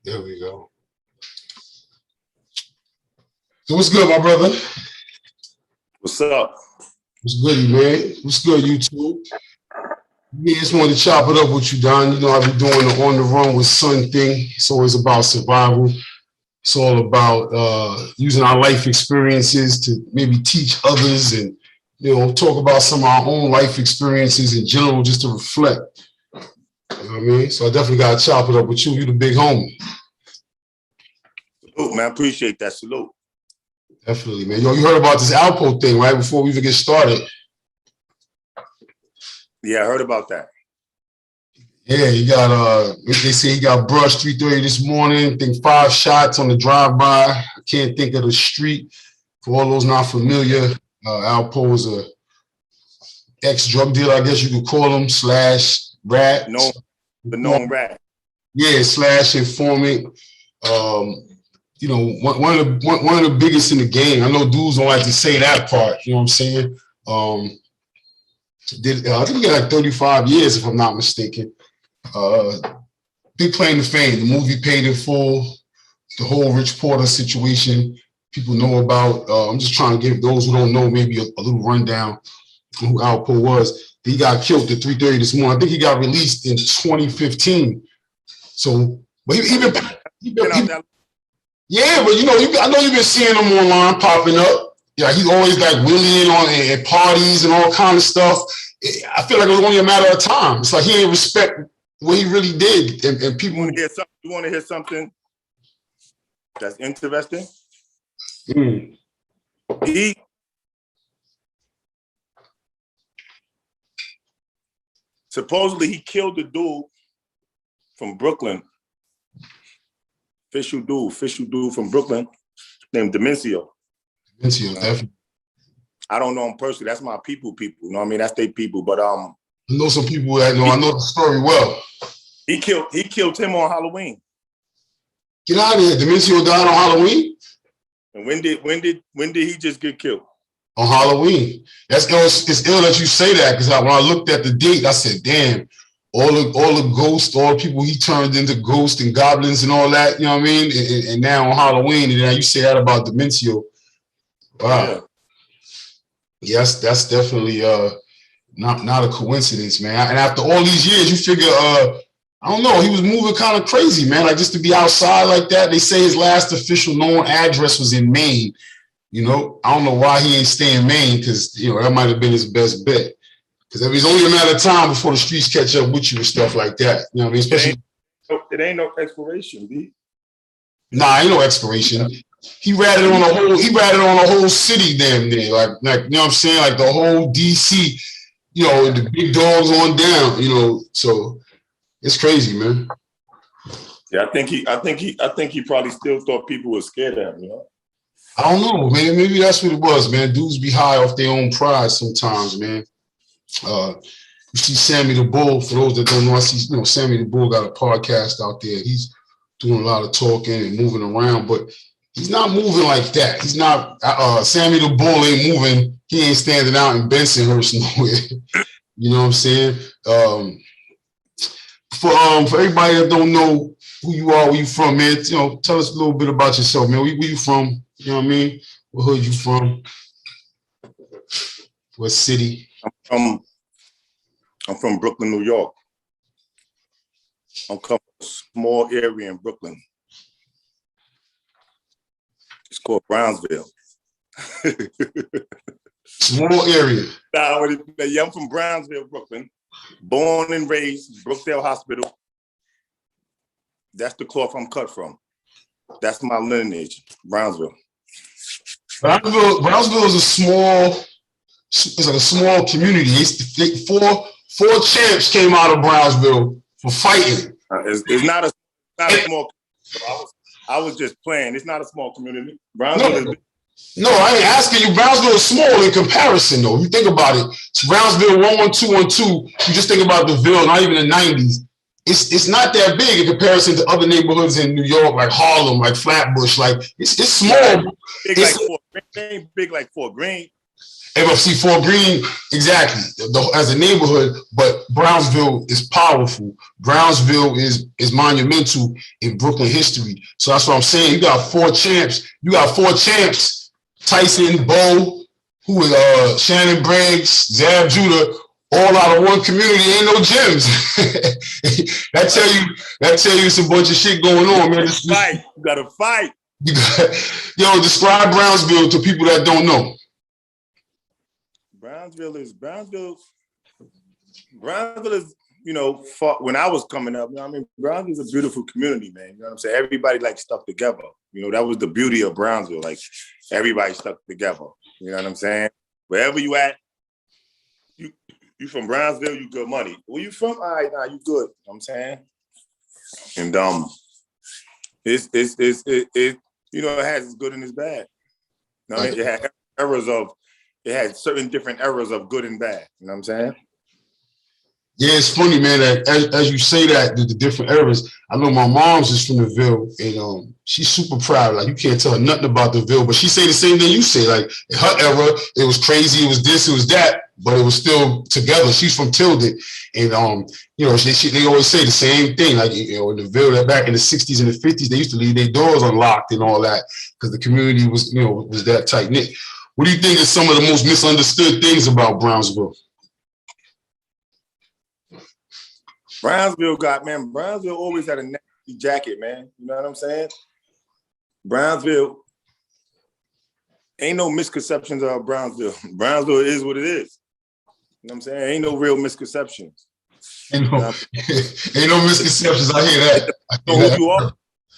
There we go. So what's good, my brother? What's up? What's good, man? What's good, YouTube? Yeah, just wanted to chop it up with you, Don. You know, I've been doing the On the Run with Son thing. It's always about survival. It's all about using our life experiences to maybe teach others and, you know, talk about some of our own life experiences in general, just to reflect. You know what I mean? So I definitely got to chop it up with you. You the big homie. Salute, man. I appreciate that. Salute. Definitely, man. Yo, you heard about this Alpo thing, right? Before we even get started. Yeah, I heard about that. Yeah, he got they say he got brushed 3:30 this morning. I think 5 shots on the drive-by. I can't think of the street. For all those not familiar, Alpo is a ex-drug dealer, I guess you could call him, / rat. No, the known rat. Yeah, / informant. You know, one of the biggest in the game. I know dudes don't like to say that part. You know what I'm saying? I think he got like 35 years, if I'm not mistaken. Big claim to fame. The movie Paid in Full, the whole Rich Porter situation people know about. I'm just trying to give those who don't know maybe a little rundown on who Alpo was. He got killed at 3:30 this morning. I think he got released in 2015. So, but he been yeah, but you know, I know you've been seeing him online popping up. Yeah, he's always like wheeling on at parties and all kind of stuff. I feel like it was only a matter of time. It's like he didn't respect what he really did, and people want to hear something. You want to hear something that's interesting? He supposedly he killed the dude from Brooklyn. Official dude from Brooklyn named Demencio. Demencio, definitely. I don't know him personally. That's my people. You know what I mean? That's their people. But I know some people that know. I know the story well. He killed him on Halloween. Get out of here. Demencio died on Halloween? And when did he just get killed? On Halloween. It's ill that you say that, because when I looked at the date, I said, damn, all the ghosts, all the people he turned into ghosts and goblins and all that, you know what I mean? And now on Halloween, and now you say that about Demencio. Wow. Yeah. Yes, that's definitely not a coincidence, man. And after all these years, you figure, I don't know, he was moving kind of crazy, man. Like, just to be outside like that. They say his last official known address was in Maine. You know, I don't know why he ain't stay in Maine, because, you know, that might have been his best bet. Because it's only a matter of time before the streets catch up with you and stuff like that. You know what I mean? Especially, it ain't no expiration, B. Nah, ain't no expiration. He ratted on a whole city damn near. Like, you know what I'm saying? Like the whole DC, you know, the big dogs on down, you know. So it's crazy, man. Yeah, I think he probably still thought people were scared of him, you know. I don't know, man. Maybe that's what it was, man. Dudes be high off their own pride sometimes, man. You see Sammy the Bull. For those that don't know, I see, you know, Sammy the Bull got a podcast out there. He's doing a lot of talking and moving around, but he's not moving like that. He's not, Sammy the Bull ain't moving. He ain't standing out in Bensonhurst nowhere. You know what I'm saying? For everybody that don't know who you are, where you from, man, you know, tell us a little bit about yourself, man. Where you from? You know what I mean? What hood you from? What city? I'm from Brooklyn, New York. I'm from a small area in Brooklyn. It's called Brownsville. Small area. Yeah, I'm from Brownsville, Brooklyn. Born and raised, Brookdale Hospital. That's the cloth I'm cut from. That's my lineage, Brownsville. Brownsville is it's like a small community. Four champs came out of Brownsville for fighting. It's not a small. I was just playing. It's not a small community. Brownsville is big. No, I ain't asking you. Brownsville is small in comparison, though. You think about it. It's Brownsville 11212. You just think about the Ville, not even the 90s. It's not that big in comparison to other neighborhoods in New York, like Harlem, like Flatbush. Like it's small. It ain't big like Fort Greene. MFC Fort Greene, exactly, as a neighborhood, but Brownsville is powerful. Brownsville is monumental in Brooklyn history. So that's what I'm saying. You got four champs. You got four champs: Tyson, Bo, who is Shannon Briggs, Zab Judah, all out of one community. Ain't no gyms. that tell you it's a bunch of shit going on, man. You gotta fight. Yo, describe Brownsville to people that don't know. Brownsville is, you know, when I was coming up, you know what I mean? Brownsville is a beautiful community, man. You know what I'm saying? Everybody like stuck together. You know, that was the beauty of Brownsville. Like everybody stuck together. You know what I'm saying? Wherever you at, you from Brownsville, you good money. Where you from? All right, nah, you good. You know what I'm saying? And it you know, it has its good and its bad. You know what I mean? It had certain different eras of good and bad. You know what I'm saying? Yeah, it's funny, man, that as you say that, the different eras, I know my mom's is from the Ville, and she's super proud. Like, you can't tell her nothing about the Ville, but she say the same thing you say. Like, in her era, it was crazy, it was this, it was that, but it was still together. She's from Tilden, and you know, they always say the same thing. Like, you know, in the Ville, that back in the 60s and the 50s, they used to leave their doors unlocked and all that because the community was, you know, was that tight knit. What do you think is some of the most misunderstood things about Brownsville? Brownsville always had a nasty jacket, man. You know what I'm saying? Brownsville, ain't no misconceptions of Brownsville. Brownsville is what it is. You know what I'm saying? Ain't no real misconceptions. Ain't no misconceptions. I hear that.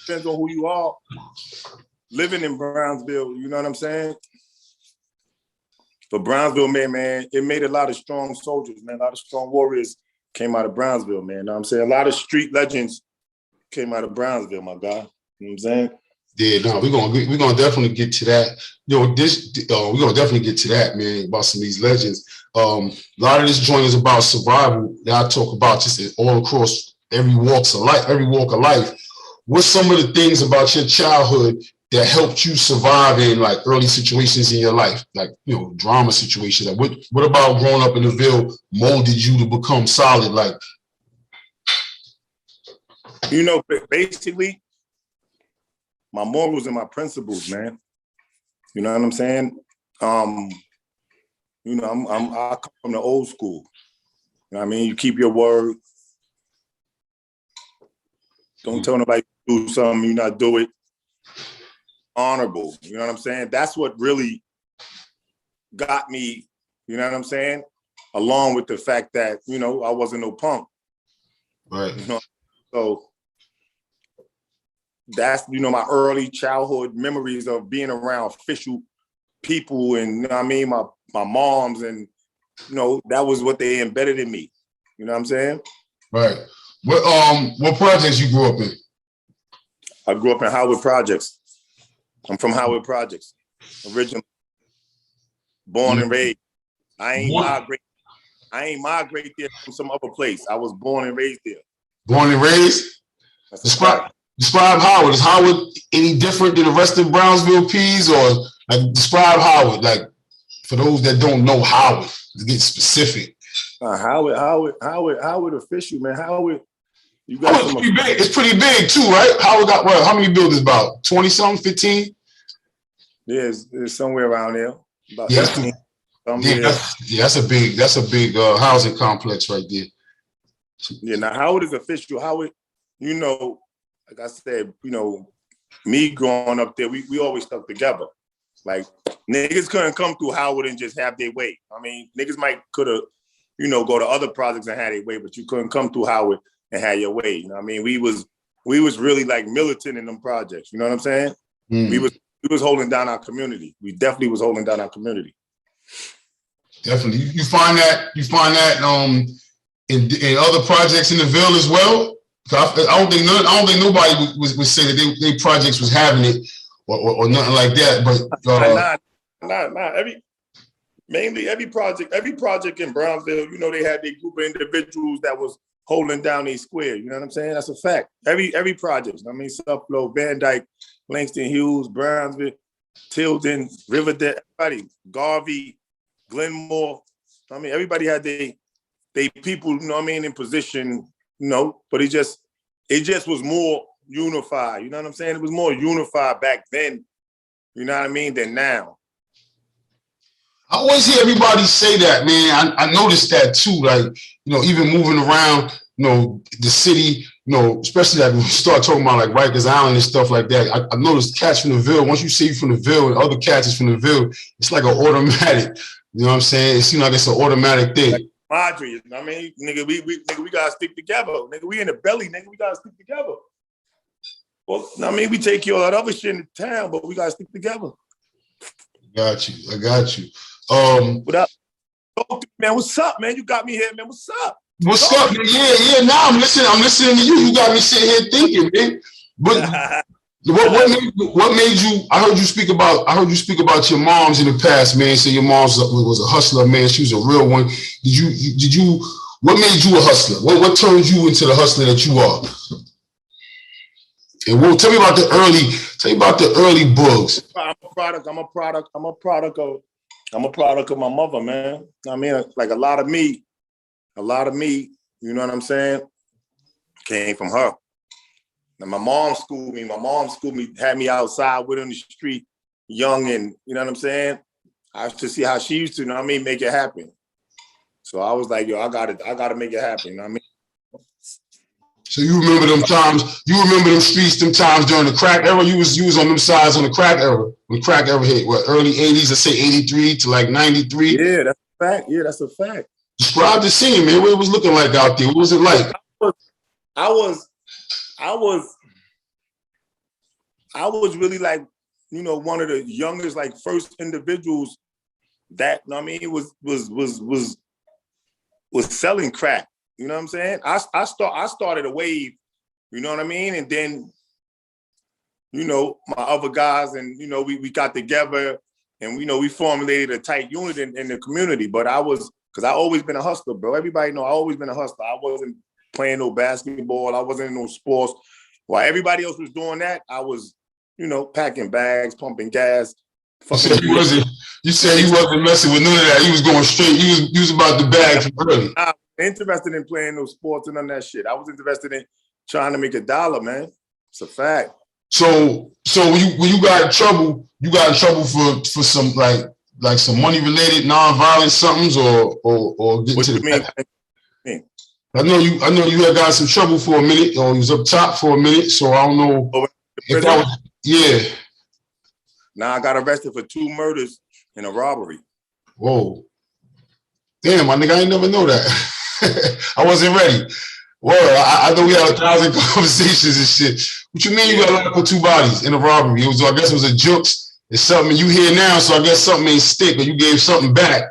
Depends on who you are. Living in Brownsville, you know what I'm saying? But Brownsville, man, it made a lot of strong soldiers, man. A lot of strong warriors came out of Brownsville, man. You know what I'm saying? A lot of street legends came out of Brownsville, my guy. You know what I'm saying? Yeah, no, we're gonna definitely get to that. You know, we're gonna definitely get to that, man, about some of these legends. A lot of this joint is about survival that I talk about just all across every walk of life. What's some of the things about your childhood that helped you survive in like early situations in your life, like, you know, drama situations? Like, what about growing up in the Ville molded you to become solid? Like, you know, basically, my morals and my principles, man. You know what I'm saying? You know, I come from the old school. You know what I mean? You keep your word. Don't tell nobody to do something, you not do it. Honorable, you know what I'm saying? That's what really got me, you know what I'm saying? Along with the fact that, you know, I wasn't no punk. Right. You know, so that's, you know, my early childhood memories of being around official people, and, you know what I mean, my moms, and, you know, that was what they embedded in me. You know what I'm saying? Right. What projects you grew up in? I grew up in Howard Projects. I'm from Howard Projects, originally. Born and raised. I ain't migrate there from some other place. I was born and raised there. Born and raised? Describe Howard. Is Howard any different than the rest of Brownsville P's, or like describe Howard, like for those that don't know Howard, to get specific? Howard official, man. Howard, you got some. It's pretty big too, right? Howard got what? How many buildings? About 20 something, 15? Yeah, it's somewhere around there. About yeah, 15. That's a big housing complex right there. Yeah, now Howard is official. Howard, you know, like I said, you know, me growing up there, we always stuck together. Like, niggas couldn't come through Howard and just have their way. I mean, niggas could have, you know, go to other projects and had their way, but you couldn't come through Howard and have your way. You know what I mean? We was really like militant in them projects. You know what I'm saying? We was holding down our community. We definitely was holding down our community. Definitely. You find that in other projects in the Ville as well? I don't think nobody would say that they projects was having it or nothing like that. But every project in Brownsville, you know, they had their group of individuals that was holding down their square. You know what I'm saying? That's a fact. Every project. I mean, Suffolk, Van Dyke, Langston Hughes, Brownsville, Tilden, Riverdale, everybody, Garvey, Glenmore. I mean, everybody had they people, you know what I mean, in position, you know, but it just was more unified. You know what I'm saying? It was more unified back then, you know what I mean, than now. I always hear everybody say that, man. I noticed that too. Like, you know, even moving around, you know, the city, you know, especially like when we start talking about like Rikers Island and stuff like that. I noticed cats from the Ville. Once you say you from the Ville and other cats is from the Ville, it's like an automatic. You know what I'm saying? It seems like it's an automatic thing. Like Madre, I mean, nigga, we gotta stick together. Nigga, we in the belly, nigga, we gotta stick together. Well, I mean, we take care of that other shit in the town, but we gotta stick together. Got you. I got you. What up? Man, what's up, man? You got me here, man. What's up? What's up, man? Yeah. Now I'm listening to you. You got me sitting here thinking, man. But what made you? I heard you speak about your moms in the past, man. Say your mom was a hustler, man. She was a real one. Did you? What made you a hustler? What turned you into the hustler that you are? And tell me about the early Boogz. I'm a product of my mother, man. I mean, like a lot of me, you know what I'm saying, came from her. And my mom schooled me, had me outside with her in the street, young, and you know what I'm saying? I used to see how she used to, you know what I mean, make it happen. So I was like, yo, I gotta make it happen, you know what I mean? So you remember them times, you remember them streets, them times during the crack era? You was on them sides on the crack era. When crack era hit, what, early 80s, let's say 83 to like 93? Yeah, that's a fact. Yeah, that's a fact. Describe the scene, man. What it was looking like out there? What was it like? I was really like, you know, one of the youngest, like first individuals that, I mean, was selling crack. You know what I'm saying? I started a wave, you know what I mean? And then, you know, my other guys and, you know, we got together and, you know, we formulated a tight unit in the community. But because I always been a hustler, bro. Everybody know I always been a hustler. I wasn't playing no basketball. I wasn't in no sports. While everybody else was doing that, I was, you know, packing bags, pumping gas. You said you wasn't messing with none of that. You was going straight. You was about the bag from early. I wasn't interested in playing no sports and none of that shit. I was interested in trying to make a dollar, man. It's a fact. So when you got in trouble, for some like some money related non-violent somethings or getting to the back. I know you had got some trouble for a minute, or you was up top for a minute, so I don't know if that was, yeah. Now I got arrested for 2 murders and a robbery. Whoa. Damn, my nigga, I ain't never know that. I wasn't ready. Well, I know we had 1,000 conversations and shit. What you mean you got locked for 2 bodies in a robbery? I guess it was a jokes. It's something you hear now, so I guess something ain't stick, or you gave something back.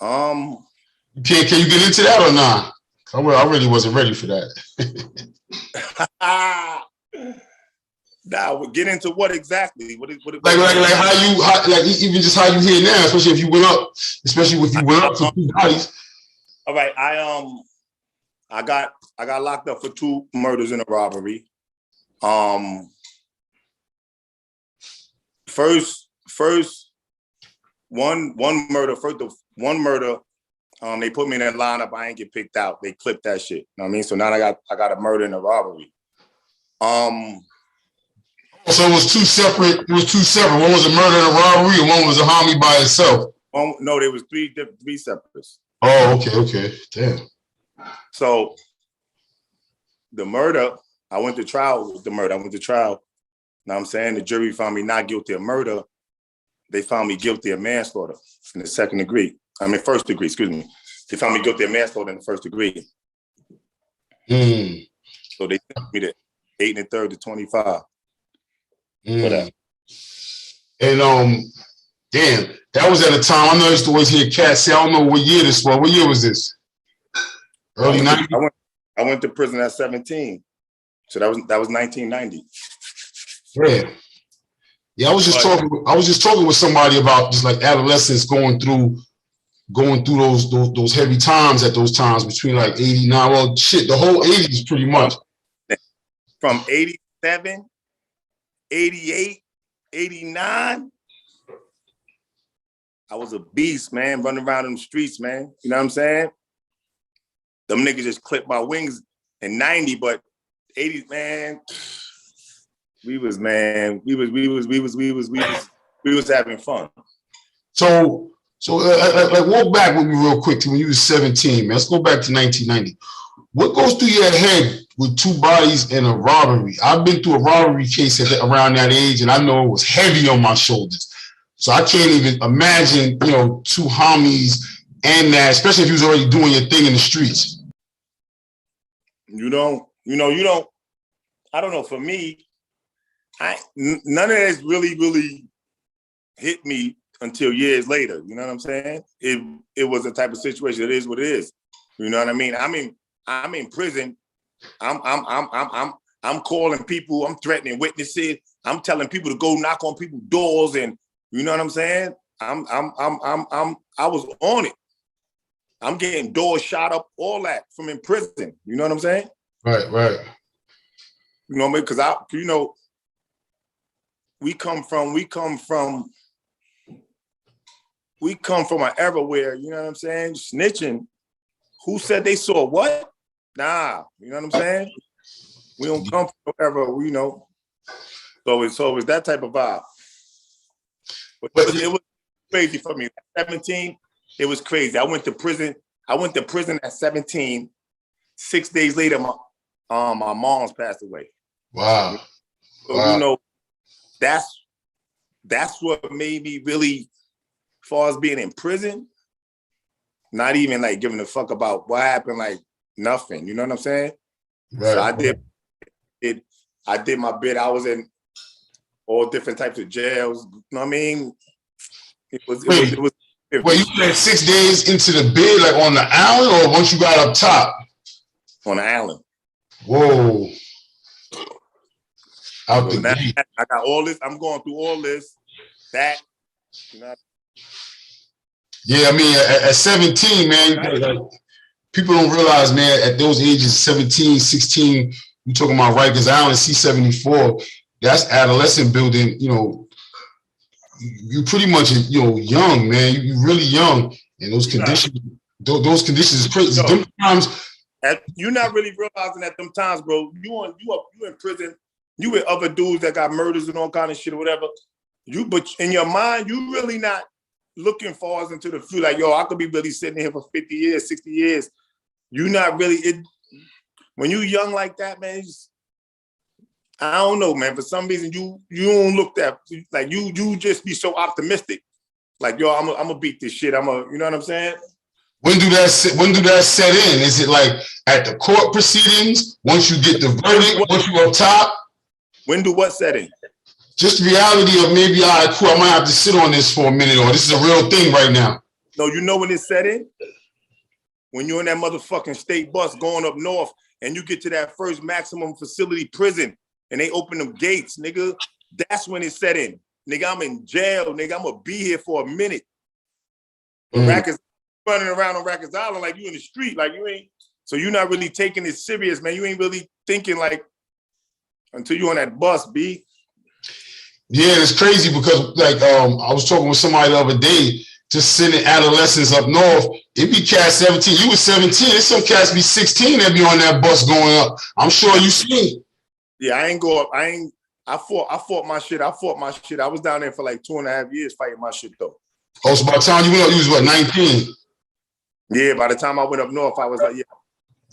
Can you get into that or not? I really wasn't ready for that. Now, we'll get into what exactly? What like even just how you hear now, especially if you went up, for 2 bodies. All right, I got locked up for 2 murders and a robbery. First one murder. They put me in that lineup. I ain't get picked out. They clipped that shit. You know what I mean? So now I got a murder and a robbery. So it was 2 separate. One was a murder and a robbery, and one was a homie by itself. No, there was 3 separates. Oh, okay. Damn. So the murder, I went to trial with the murder. Know what I'm saying? The jury found me not guilty of murder. They found me guilty of manslaughter in the first degree, excuse me. They found me guilty of manslaughter in the first degree. So they sent me to 8 1/3 to 25. And damn, that was at a time. I know I used to always hear cats say, I don't know what year this was. What year was this? Early 90s? I went to prison at 17. So that was 1990. Yeah, I was just talking with somebody about just like adolescents going through those heavy times at those times between like 89. Well, shit, the whole 80s pretty much. From 87, 88, 89. I was a beast, man, running around in the streets, man. You know what I'm saying? Them niggas just clipped my wings in 90, but 80s, man. We was having fun. So like walk back with me real quick to when you was 17, man. Let's go back to 1990. What goes through your head with 2 bodies in a robbery? I've been through a robbery case around that age, and I know it was heavy on my shoulders. So I can't even imagine, 2 homies and that, especially if you was already doing your thing in the streets. You don't. I don't know. For me, none of that's really hit me until years later. You know what I'm saying? It was a type of situation. It is what it is. You know what I mean? I'm in prison. I'm calling people. I'm threatening witnesses. I'm telling people to go knock on people's doors, and you know what I'm saying? I was on it. I'm getting doors shot up, all that from in prison. You know what I'm saying? Right. You know what I mean? Because we come from an era where, you know what I'm saying? Snitching. Who said they saw what? Nah, you know what I'm saying? We don't come from no era, you know. So it's that type of vibe. But it was crazy for me. At 17, it was crazy. I went to prison at 17. 6 days later, my mom's passed away. Wow. So, you know, that's what made me really, as far as being in prison, not even like giving a fuck about what happened, like nothing. You know what I'm saying? Right. So I did my bit. I was in all different types of jails. You know what I mean? It was Well, you spent 6 days into the bed, like on the island, or once you got up top? On the island. Whoa. Out the gate. I got all this. I'm going through all this. That, you know. Yeah, I mean, at 17, man, like, people don't realize, man, at those ages, 17, 16, you talking about Rikers Island, C-74, that's adolescent building, you know, you pretty much, you know, young, man. You really young. And those conditions, those conditions is crazy. Sometimes you're not really realizing at them times, bro. You in prison, you with other dudes that got murders and all kind of shit or whatever. But in your mind, you really not looking far into the future. Like, yo, I could be really sitting here for 50 years, 60 years. You not really, when you young like that, man, I don't know, man. For some reason, you don't look that, like you just be so optimistic. Like, yo, I'm gonna beat this shit. You know what I'm saying? When do that set in? Is it like at the court proceedings? Once you get the verdict, once you up top? When do what set in? Just the reality of maybe, all right, cool, I might have to sit on this for a minute, or this is a real thing right now. No, you know when it set in? When you're in that motherfucking state bus going up north and you get to that first maximum facility prison and they open them gates, nigga, that's when it set in. Nigga, I'm in jail, nigga, I'm gonna be here for a minute. Rackers running around on Rackers Island like you in the street, like you ain't, so you're not really taking it serious, man. You ain't really thinking like, until you on that bus, B. Yeah, it's crazy because like I was talking with somebody the other day, just sending adolescents up north. It be cats 17. You was 17. There's some cats be 16 that be on that bus going up. I'm sure you seen. Yeah, I ain't go up. I fought my shit. I was down there for like 2.5 years fighting my shit though. Oh, so by the time you went up, you was what, 19? Yeah, by the time I went up north, I was like, yeah.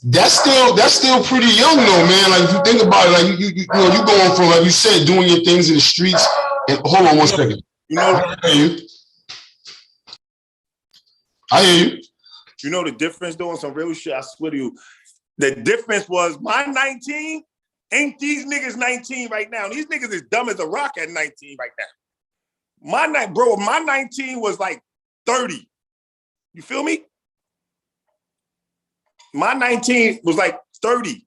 That's still pretty young though, man. Like if you think about it, like you know, you going from, like you said, doing your things in the streets. And hold on one second. You know, I hear you. You know the difference though, on some real shit, I swear to you. The difference was my 19 ain't these niggas 19 right now. These niggas is dumb as a rock at 19 right now. My 19 was like 30. You feel me? My 19 was like 30.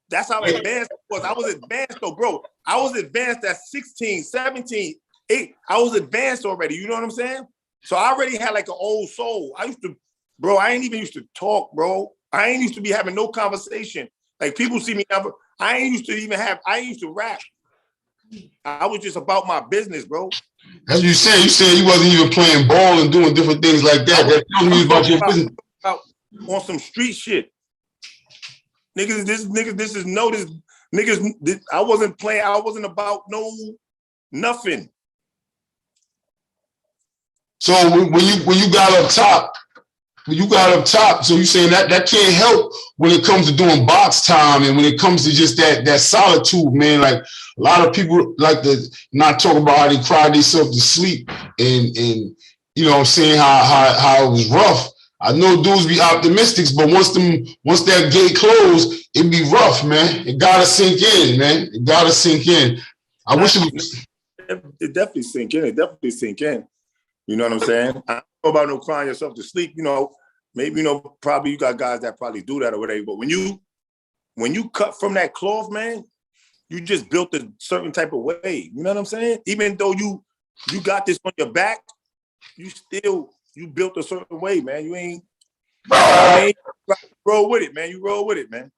That's how advanced it was. I was advanced though, bro. I was advanced at 16, 17, 8. I was advanced already. You know what I'm saying? So I already had like an old soul. I ain't even used to talk, bro. I ain't used to be having no conversation. Like people see me, I used to rap. I was just about my business, bro. That's what you saying. You said you wasn't even playing ball and doing different things like that. That tells me about your business. On some street shit. Niggas, this is notice. Niggas, I wasn't playing. I wasn't about nothing. So when you got up top, so you saying that can't help when it comes to doing box time and when it comes to just that solitude, man. Like a lot of people like to not talk about how they cried themselves to sleep and you know what I'm saying, how it was rough. I know dudes be optimistic, but once that gate closed, it be rough, man. It gotta sink in, man. It gotta sink in. I wish it was. It definitely sink in. It definitely sink in. You know what I'm saying? I don't know about no crying yourself to sleep. You know, maybe, you know, probably you got guys that probably do that or whatever. But when you cut from that cloth, man, you just built a certain type of way. You know what I'm saying? Even though you got this on your back, you built a certain way, man. You ain't, roll with it, man. You roll with it, man.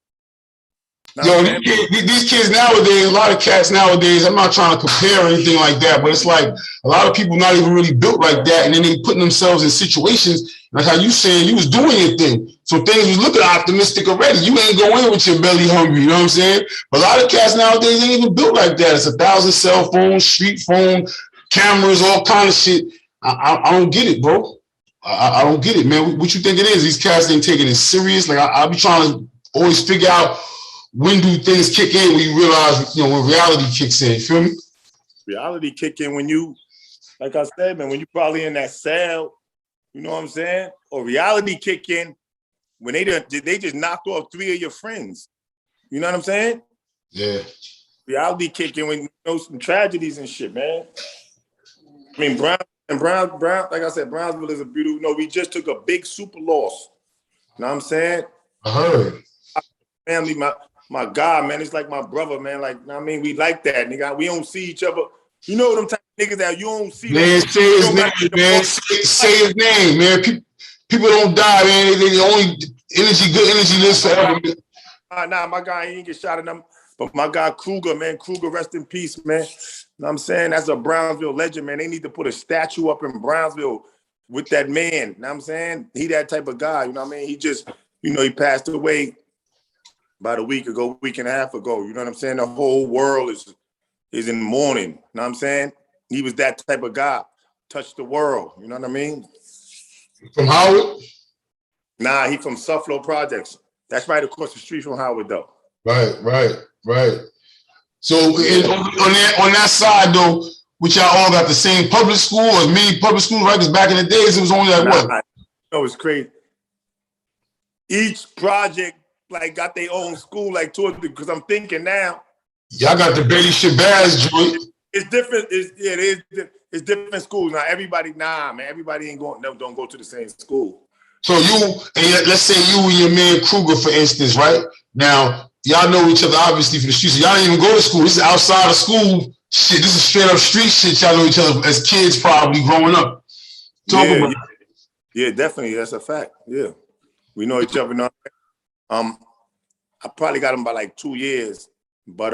Yo, these kids nowadays, a lot of cats nowadays, I'm not trying to compare or anything like that, but it's like a lot of people not even really built like that, and then they putting themselves in situations like how you saying you was doing your thing. So things was looking optimistic already. You ain't go in with your belly hungry, you know what I'm saying? But a lot of cats nowadays ain't even built like that. It's 1,000 cell phones, street phone, cameras, all kind of shit. I don't get it, bro. I don't get it, man. What you think it is? These cats ain't taking it serious. Like I be trying to always figure out when do things kick in when you realize, you know, when reality kicks in. You feel me? Reality kick in when you, like I said, man, when you probably in that cell, you know what I'm saying? Or reality kick in when they just knocked off 3 of your friends. You know what I'm saying? Yeah. Reality kick in when you know some tragedies and shit, man. I mean, Brown, like I said, Brownsville is a beautiful, you know, we just took a big super loss. You know what I'm saying? I heard. Family, my God, man, it's like my brother, man. Like, I mean, we like that, nigga. We don't see each other. You know them type of niggas that you don't see. Man, say his name, man. Say his name, man. People don't die, man. They only good energy lives forever. Nah, my guy, he ain't get shot at them. But my guy Kruger, man, rest in peace, man. You know what I'm saying? That's a Brownsville legend, man. They need to put a statue up in Brownsville with that man. You know what I'm saying? He that type of guy, you know what I mean? He just, you know, he passed away about a week and a half ago. You know what I'm saying? The whole world is in mourning. You know what I'm saying? He was that type of guy. Touched the world. You know what I mean? From Howard? Nah, he from Suffolk Projects. That's right across the street from Howard, though. Right. So on that side, though, which y'all all got the same public school or many public schools, right? Because back in the days, it was only like what? No, it's crazy. Each project like got their own school, like towards because I'm thinking now. Y'all got the Betty Shabazz joint. It's different. It's different schools now. Everybody ain't going. Don't go to the same school. So let's say you and your man Kruger, for instance, right? Now y'all know each other obviously from the streets. So y'all didn't even go to school. This is outside of school shit. This is straight up street shit. Y'all know each other as kids, probably growing up. Yeah, definitely. That's a fact. Yeah, we know each other now. I probably got him by like 2 years, but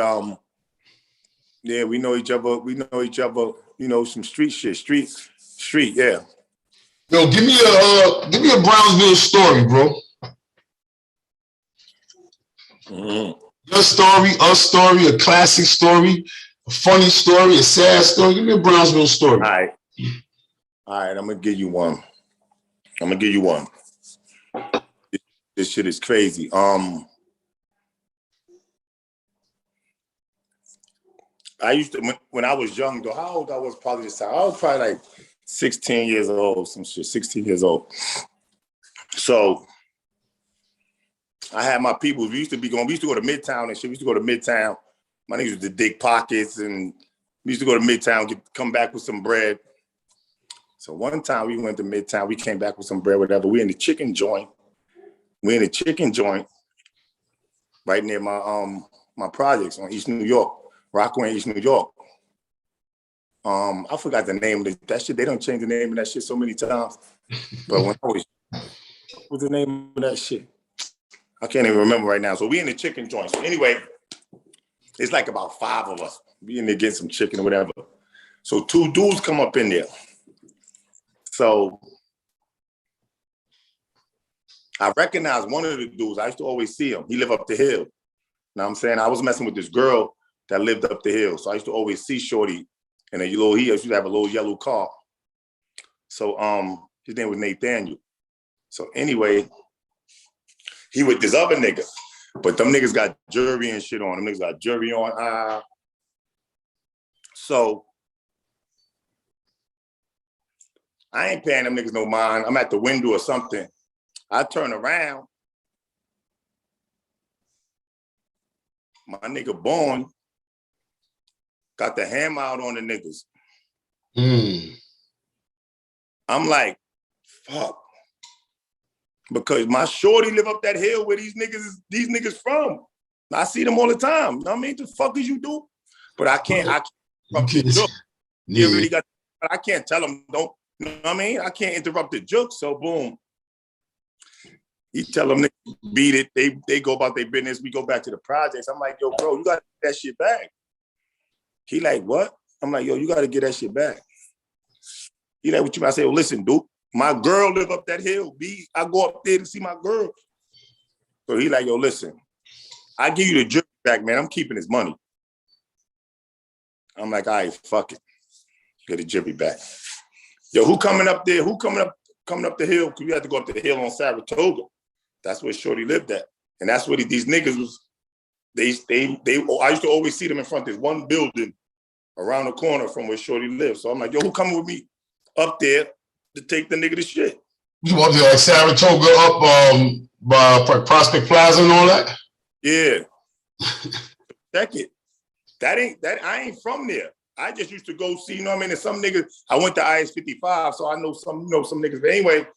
yeah, we know each other. We know each other. You know, some street shit. Street. Yeah. Yo, give me a Brownsville story, bro. Mm-hmm. Your story, a story, a classic story, a funny story, a sad story. Give me a Brownsville story. All right. I'm gonna give you one. This shit is crazy. I used to, when I was young, though, how old I was probably this time? I was probably like 16 years old, some shit, 16 years old. So I had my people, we used to go to Midtown and shit. We used to go to Midtown. My niggas used to dig pockets and we used to go to Midtown, come back with some bread. So one time we went to Midtown, we came back with some bread, whatever. We in the chicken joint. Right near my projects on East New York. Rockaway, East New York. I forgot the name of that shit. They don't change the name of that shit so many times. But when I was, what was the name of that shit? I can't even remember right now. So we in the chicken joint. So anyway, it's like about 5 of us. We in there getting some chicken or whatever. So 2 dudes come up in there. So I recognize one of the dudes. I used to always see him. He lived up the hill. Know what I'm saying? I was messing with this girl that lived up the hill. So I used to always see Shorty in he used to have a little yellow car. So his name was Nathaniel. So anyway, he with this other nigga. But them niggas got jewelry and shit on. Them niggas got jewelry on. So I ain't paying them niggas no mind. I'm at the window or something. I turn around. My nigga Born got the hammer out on the niggas. I'm like, fuck. Because my shorty live up that hill where these niggas from. I see them all the time. You know what I mean? The fuck is you do? But I can't I can't tell them, don't, you know what I mean? I can't interrupt the joke. So boom. He tell them they beat it. They go about their business. We go back to the projects. I'm like, yo, bro, you gotta get that shit back. He like, what? I'm like, yo, you gotta get that shit back. He like, what you mean? I say, well, listen, dude, my girl live up that hill. I go up there to see my girl. So he like, yo, listen, I give you the jerk back, man. I'm keeping his money. I'm like, all right, fuck it. Get the jiffy back. Yo, who coming up there? Who coming up the hill? Cause we had to go up the hill on Saratoga. That's where Shorty lived at. And that's where these niggas was, I used to always see them in front of this one building around the corner from where Shorty lived. So I'm like, yo, who coming with me up there to take the nigga to shit? You want to like Saratoga up by Prospect Plaza and all that? Yeah. Check it. I ain't from there. I just used to go see, you know what I mean? And some niggas, I went to IS-55, so I know some niggas. But anyway,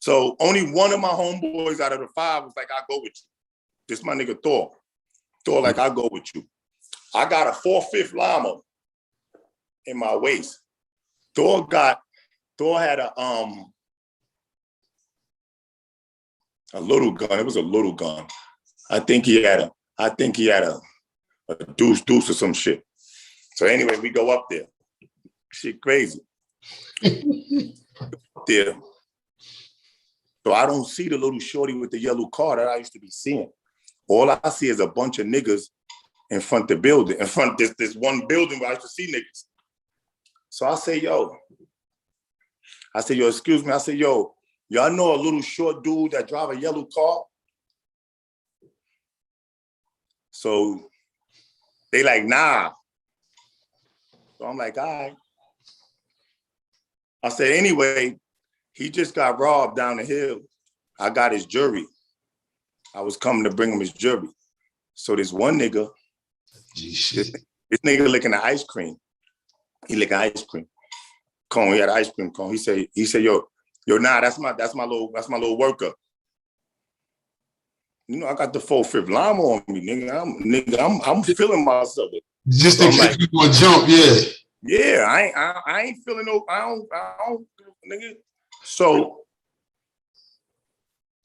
so only one of my homeboys out of the 5 was like, I'll go with you. This my nigga Thor. Thor like, I'll go with you. I got a 4.5 Llama in my waist. Thor had a little gun. It was a little gun. I think he had a deuce or some shit. So anyway, we go up there. Shit crazy. There. So I don't see the little shorty with the yellow car that I used to be seeing. All I see is a bunch of niggas in front of the building, in front of this one building where I used to see niggas. So I say, yo, excuse me. I say, yo, y'all know a little short dude that drive a yellow car? So they like, nah. So I'm like, all right. I said, anyway, he just got robbed down the hill. I got his jewelry. I was coming to bring him his jewelry. So this one nigga, this nigga licking the ice cream. He licking ice cream cone. He had an ice cream cone. He said, yo, nah, that's my little worker. You know, I got the 4.5 Llama on me, nigga. I'm feeling myself. Just to give you a jump, yeah. Yeah, I ain't feeling no, I don't, nigga. So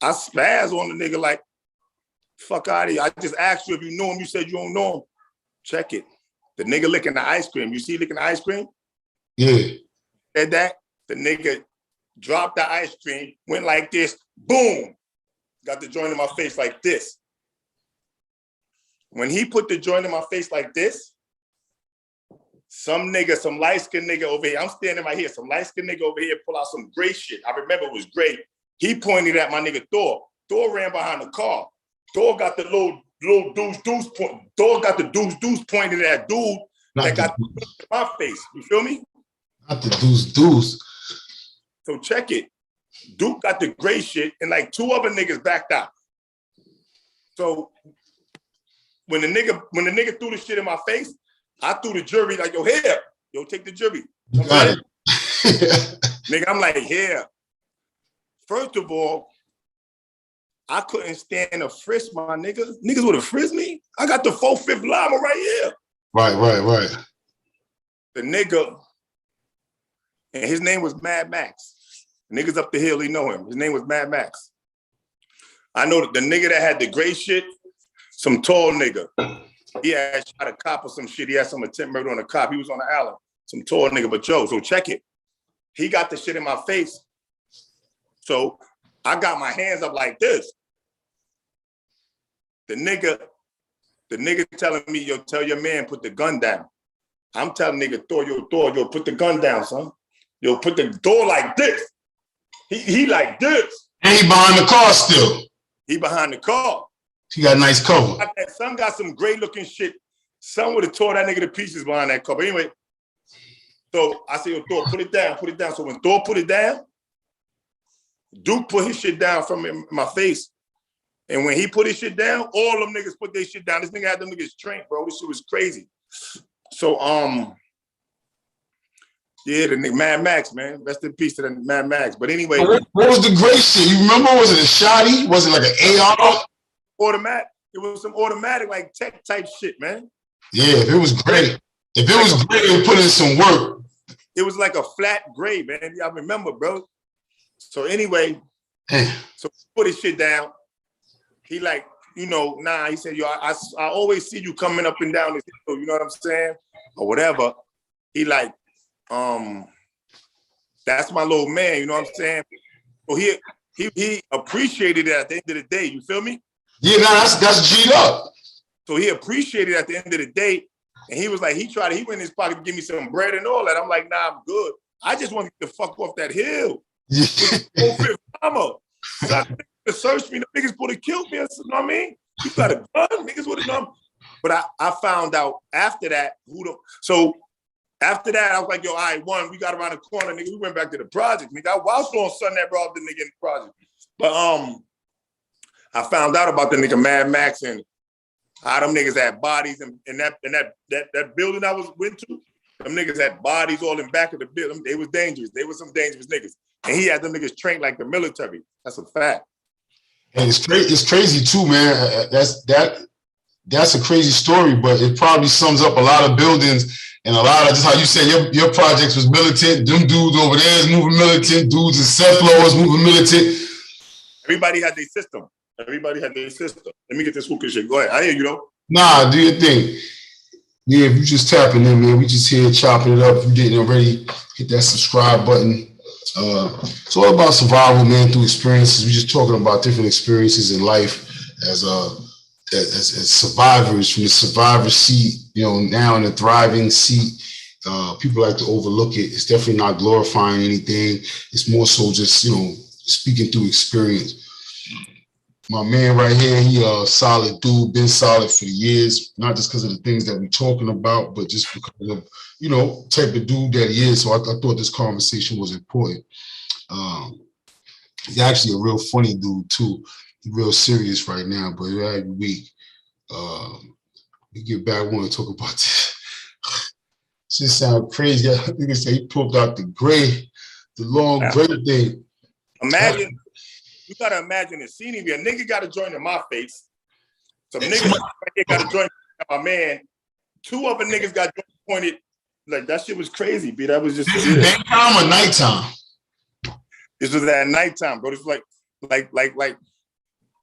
I spaz on the nigga like, fuck out of here. I just asked you if you know him. You said you don't know him. Check it. The nigga licking the ice cream. You see licking the ice cream? Yeah. Said that. The nigga dropped the ice cream, went like this, boom. Got the joint in my face like this. When he put the joint in my face like this, some light-skinned nigga over here, I'm standing right here, some light-skinned nigga over here pull out some gray shit. I remember it was gray. He pointed at my nigga Thor. Thor ran behind the car. Thor got the little deuce point. Thor got the deuce pointed at dude that got my face. You feel me? Not the deuce. So check it. Duke got the gray shit and like 2 other niggas backed out. So when the nigga threw the shit in my face, I threw the jury like, yo, here. Yo, take the jury. You got it. Nigga, I'm like, here. First of all, I couldn't stand a frisk, my nigga. Niggas would have frisked me. I got the 4.5 Llama right here. Right. The nigga, and his name was Mad Max. Niggas up the hill, he know him. His name was Mad Max. I know the nigga that had the gray shit, some tall nigga. He had shot a cop or some shit. He had some attempt murder on a cop. He was on the island. Some tall nigga, but Joe, so check it. He got the shit in my face. So I got my hands up like this. The nigga telling me, yo, tell your man, put the gun down. I'm telling nigga, Thor, put the gun down, son. Yo, put the door like this. He like this. And he behind the car still. He behind the car. He got a nice cover. That son got some great looking shit. Son would have tore that nigga to pieces behind that cover. Anyway, so I said, yo, Thor, put it down, put it down. So when Thor put it down, Duke put his shit down from my face. And when he put his shit down, all them niggas put their shit down. This nigga had them niggas trained, bro. This shit was crazy. So, yeah, the nigga Mad Max, man. Rest in peace to the Mad Max. But anyway. What was the great shit? You remember? Was it a shotty? Was it like an AR? Automatic. It was some automatic, like tech type shit, man. Yeah, if it was great. If it was great, it would put in some work. It was like a flat gray, man. I remember, bro. So anyway, so put his shit down. He like, you know, nah, he said, yo, I always see you coming up and down this hill, you know what I'm saying? Or whatever. He like, that's my little man, you know what I'm saying? So he appreciated it at the end of the day, you feel me? Yeah, nah, that's G'd up. So he appreciated it at the end of the day. And he was like, he went in his pocket to give me some bread and all that. I'm like, nah, I'm good. I just want to get the fuck off that hill. Yeah. Llama. To search me, the niggas would have killed me. You know what I mean? You got a gun, niggas would have done. But I found out after that so after that, I was like, yo, all right, one, we got around the corner, nigga. We went back to the project, nigga. I was on Sun that robbed the nigga in the project. But I found out about the nigga Mad Max and how them niggas had bodies and that building I went to, them niggas had bodies all in back of the building. They was dangerous. They were some dangerous niggas. And he had them niggas trained like the military. That's a fact. And it's crazy too, man. That's a crazy story, but it probably sums up a lot of buildings and a lot of just how you said your projects was militant. Them dudes over there is moving militant. Dudes in Ceplo is moving militant. Everybody had their system. Everybody had their system. Let me get this hookah shit. Go ahead. I hear you though. Nah, do your thing. Yeah, if you just tapping in, man, we just here chopping it up. If you didn't already, hit that subscribe button. It's all about survival, man, through experiences. We're just talking about different experiences in life as survivors from the survivor's seat, you know, now in the thriving seat. People like to overlook it. It's definitely not glorifying anything. It's more so just, you know, speaking through experience. My man right here, he a solid dude, been solid for years, not just because of the things that we're talking about, but just because of, you know, type of dude that he is. So I thought this conversation was important. He's actually a real funny dude too. He's real serious right now, but every week, we get back, I want to talk about this. Shit sound crazy. I think they say he pulled out the long gray thing. Imagine. You gotta imagine the scene. If a nigga got a joint in my face, some niggas right here got a joint in my man. Two other niggas got joint pointed. Like that shit was crazy, B. That was just daytime or nighttime. This was at nighttime, bro. This was like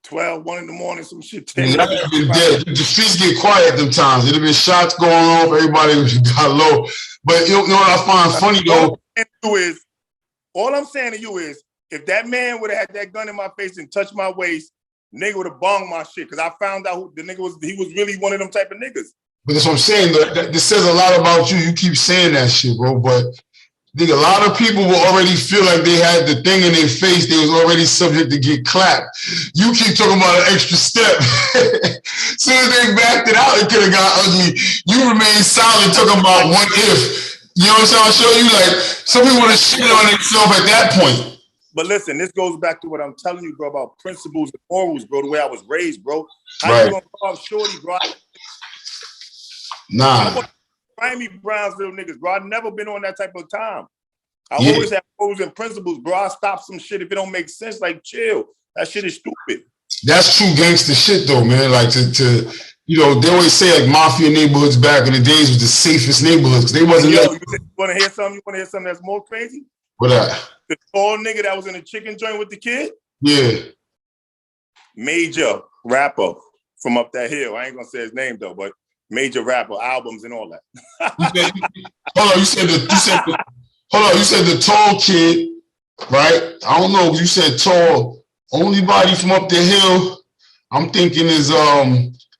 12, 1 in the morning, some shit. Yeah, the streets get quiet them times. It'd have been shots going off. Everybody got low. But you know what I find funny though? All I'm saying to you is, if that man would have had that gun in my face and touched my waist, nigga would have bonged my shit. Because I found out who the nigga was. He was really one of them type of niggas. But that's what I'm saying. This says a lot about you. You keep saying that shit, bro. But I think a lot of people will already feel like they had the thing in their face. They was already subject to get clapped. You keep talking about an extra step. As soon as they backed it out, it could have got ugly. You remain silent talking about what if. You know what I'm saying? I'll show you, like, some people want to shit on themselves at that point. But listen, this goes back to what I'm telling you, bro, about principles and morals, bro, the way I was raised, bro. How you gonna rob Shorty, bro? Nah. Miami Brownsville niggas, bro. I've never been on that type of time. I always have morals and principles, bro. I stop some shit if it don't make sense. Like, chill. That shit is stupid. That's true gangster shit, though, man. Like, to you know, they always say, like, mafia neighborhoods back in the days was the safest neighborhoods. Because they wasn't... Yo, you want to hear something? You want to hear something that's more crazy? What that? The tall nigga that was in the chicken joint with the kid? Yeah. Major rapper from up that hill. I ain't gonna say his name though, but major rapper albums and all that. Hold on, you said the tall kid, right? I don't know. You said tall. Only body from up the hill I'm thinking is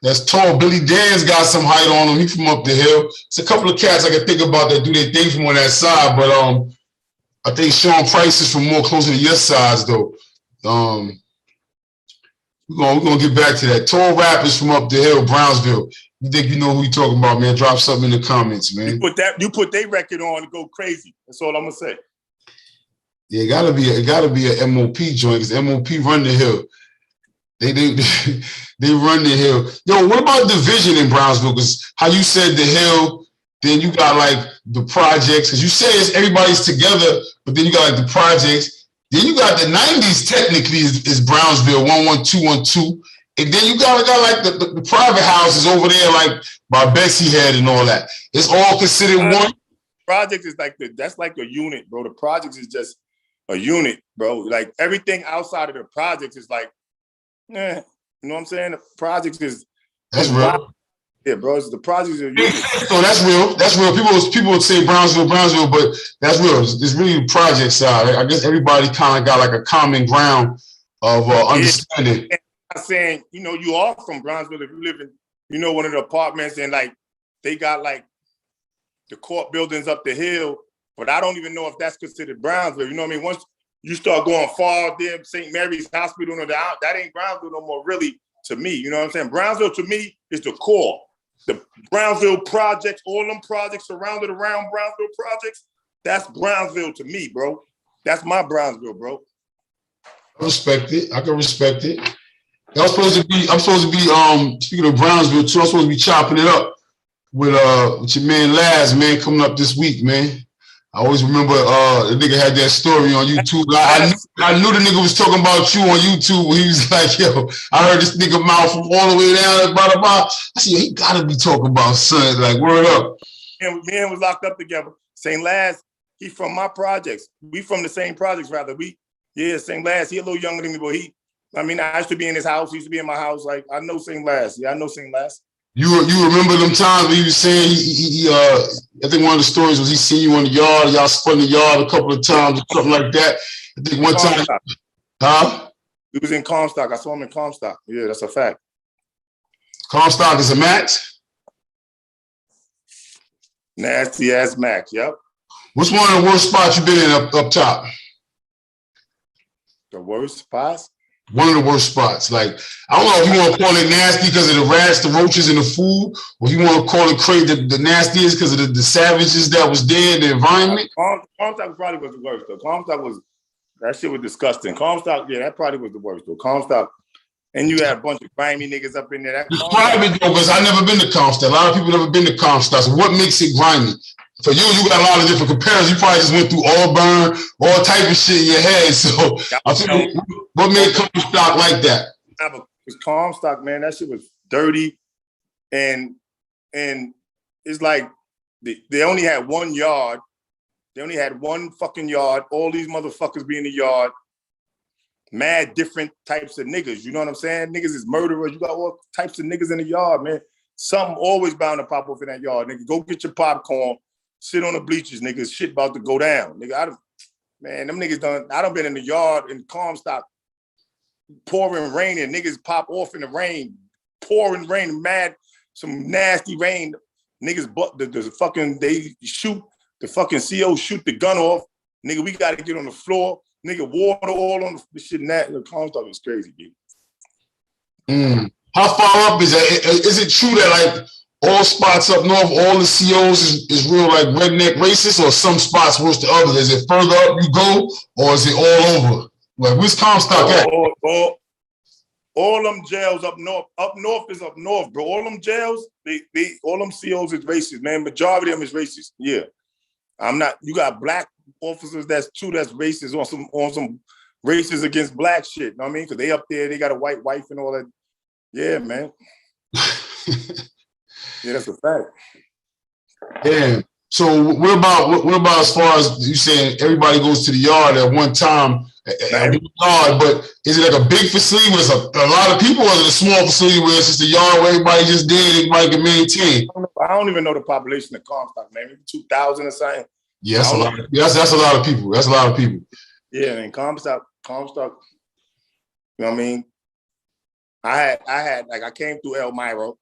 that's tall. Billy Dan's got some height on him. He from up the hill. It's a couple of cats I can think about that do their thing from on that side, but I think Sean Price is from more closer to your size though. We're gonna get back to that. Tall rappers from up the hill, Brownsville. You think you know who you talking about, man? Drop something in the comments, man. You put their record on and go crazy. That's all I'm gonna say. Yeah, it gotta be a MOP joint because MOP run the hill. They run the hill. Yo, what about division in Brownsville? Because how you said the hill, then you got like the projects. Because you say it's everybody's together, but then you got like the projects. Then you got the 90s technically is Brownsville 11212. And then you got like the private houses over there, like by Betsy Head and all that. It's all considered one. Project is like that's like a unit, bro. The projects is just a unit, bro. Like everything outside of the projects is like, you know what I'm saying? The projects is that's real. Wild. Yeah, bro. The projects are unit. So that's real. That's real. People would say Brownsville, but that's real. It's really the project side. I guess everybody kind of got like a common ground of understanding. Yeah. I'm saying, you know, you are from Brownsville if you live in, you know, one of the apartments and like they got like the court buildings up the hill, but I don't even know if that's considered Brownsville. You know what I mean? Once you start going far there, St. Mary's Hospital, that ain't Brownsville no more, really, to me. You know what I'm saying? Brownsville to me is the core. The Brownsville projects, all them projects surrounded around Brownsville projects, that's Brownsville to me, bro. That's my Brownsville, bro. I respect it. I can respect it. I'm supposed to be speaking of Brownsville too, I'm supposed to be chopping it up with your man Laz, man, coming up this week, man. I always remember the nigga had that story on YouTube. I knew the nigga was talking about you on YouTube when he was like, yo, I heard this nigga mouth from all the way down, blah, blah, blah. I said, he gotta be talking about son, like, word up. And me and was locked up together. St. Laz, he from my projects. We from the same projects, rather. St. Laz, he a little younger than me, but I used to be in his house. He used to be in my house. Like, I know St. Laz. Yeah, I know St. Laz. You remember them times when he was saying I think one of the stories was he seen you on the yard, y'all spun the yard a couple of times or something like that. I think one time. Huh? He was in Comstock. I saw him in Comstock. Yeah, that's a fact. Comstock is a Max? Nasty ass Max, yep. What's one of the worst spots you've been in up top? The worst spots? One of the worst spots. Like, I don't know if you want to call it nasty because of the rats, the roaches, and the food, or if you want to call it crazy, the nastiest because of the savages that was there, the environment. Comstock probably was the worst, though. That shit was disgusting. Comstock, yeah, that probably was the worst, though. Comstock, and you had a bunch of grimy niggas up in there. Describe it, though, because I've never been to Comstock. A lot of people never been to Comstock. So what makes it grimy? For you got a lot of different comparisons. You probably just went through Auburn, all type of shit in your head. So I think what made Comstock like that? It's Comstock, man. That shit was dirty, and it's like they only had one yard. They only had one fucking yard. All these motherfuckers be in the yard. Mad different types of niggas. You know what I'm saying? Niggas is murderers. You got all types of niggas in the yard, man. Something always bound to pop off in that yard. Nigga, go get your popcorn. Sit on the bleachers, niggas. Shit about to go down. Nigga, them niggas I done been in the yard in Comstock, pouring rain, and niggas pop off in the rain, pouring rain, mad, some nasty rain. Niggas, they shoot, the fucking CO shoot the gun off. Nigga, we got to get on the floor. Nigga, water all on the shit. The Comstock is crazy, dude. How far up is that? Is it true that like all spots up north, all the COs is real like redneck racist, or some spots worse than others? Is it further up you go, or is it all over? Like, where's Comstock at? All them jails up north. Up north is up north, bro. All them jails, all them COs is racist, man. Majority of them is racist. Yeah. You got black officers that's racist on some racist against black shit. You know what I mean? Because they up there, they got a white wife and all that. Yeah, man. Yeah, that's a fact. Damn. So what about as far as you saying everybody goes to the yard at one time? And we yard, but is it like a big facility with a lot of people, or is it a small facility where it's just a yard where everybody just did, everybody can maintain? I don't even know the population of Comstock, man. Maybe 2,000 or something. Yeah, that's a lot. That's a lot of people. That's a lot of people. Yeah, and Comstock, you know what I mean? I had like I came through Elmira. You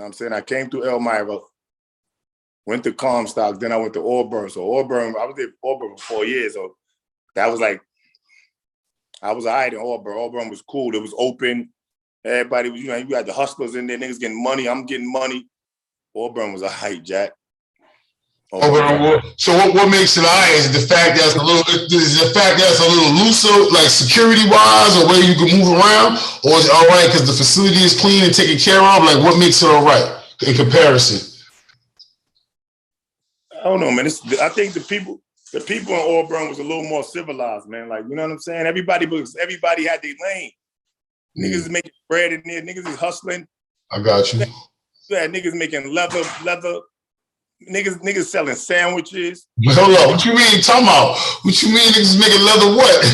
know what I'm saying? I came through Elmira, went to Comstock, then I went to Auburn. So Auburn, I was there Auburn for 4 years. So that was like, I was all right in Auburn. Auburn was cool. It was open. Everybody was, you know, you had the hustlers in there, niggas getting money. I'm getting money. Auburn was all right, Jack. Auburn. So what makes it all right? Is the fact that it's a little looser, like security wise, or where you can move around, or is it all right because the facility is clean and taken care of? Like, what makes it all right in comparison? I don't know, man. I think the people in Auburn was a little more civilized, man. Like, you know what I'm saying? Everybody had their lane. Niggas is making bread in there. Niggas is hustling. I got you. You had niggas making leather. Niggas selling sandwiches. Hold on. What you mean? Talking about? What you mean niggas making leather what?